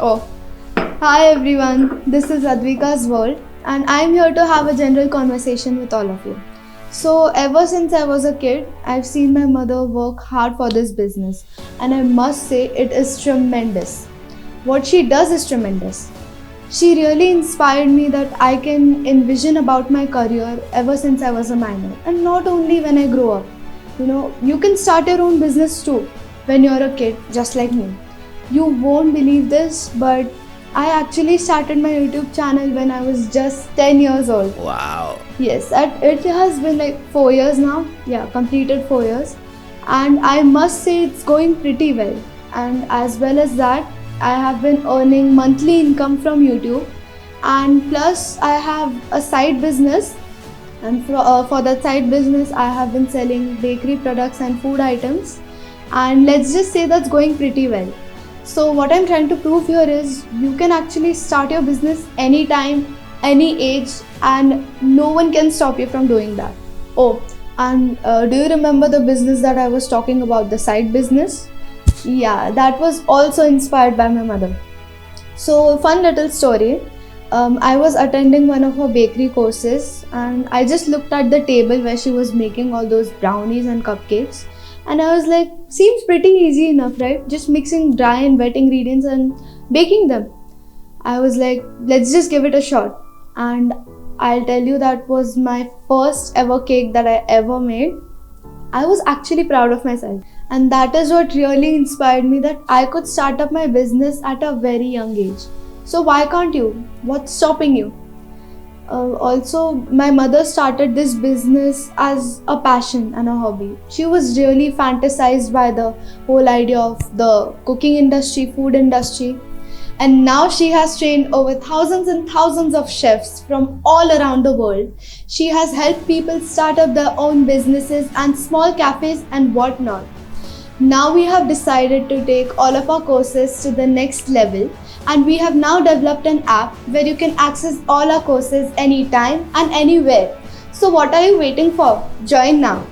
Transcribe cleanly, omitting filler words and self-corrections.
Oh, hi everyone. This is Advika's world, and I'm here to have a general conversation with all of you. So, ever since I was a kid, I've seen my mother work hard for this business, and I must say it is tremendous. What she does is tremendous. She really inspired me that I can envision about my career ever since I was a minor, and not only when I grow up. You can start your own business too when you're a kid, just like me. You won't believe this, but I actually started my YouTube channel when I was just 10 years old. Wow. Yes, it has been like 4 years now. Yeah, completed 4 years. And I must say it's going pretty well. And as well as that, I have been earning monthly income from YouTube. And plus, I have a side business. And for that side business, I have been selling bakery products and food items. And let's just say that's going pretty well. So what I'm trying to prove here is you can actually start your business anytime, any age, and no one can stop you from doing that. Oh, and do you remember the business that I was talking about, the side business? Yeah, that was also inspired by my mother. So fun little story. I was attending one of her bakery courses and I just looked at the table where she was making all those brownies and cupcakes. And I was like, seems pretty easy enough, right? Just mixing dry and wet ingredients and baking them. I was like, let's just give it a shot. And I'll tell you, that was my first ever cake that I ever made. I was actually proud of myself. And that is what really inspired me, that I could start up my business at a very young age. So why can't you? What's stopping you? Also, my mother started this business as a passion and a hobby. She was really fantasized by the whole idea of the cooking industry, food industry. And now she has trained over thousands and thousands of chefs from all around the world. She has helped people start up their own businesses and small cafes and whatnot. Now we have decided to take all of our courses to the next level. And we have now developed an app where you can access all our courses anytime and anywhere. So what are you waiting for? Join now.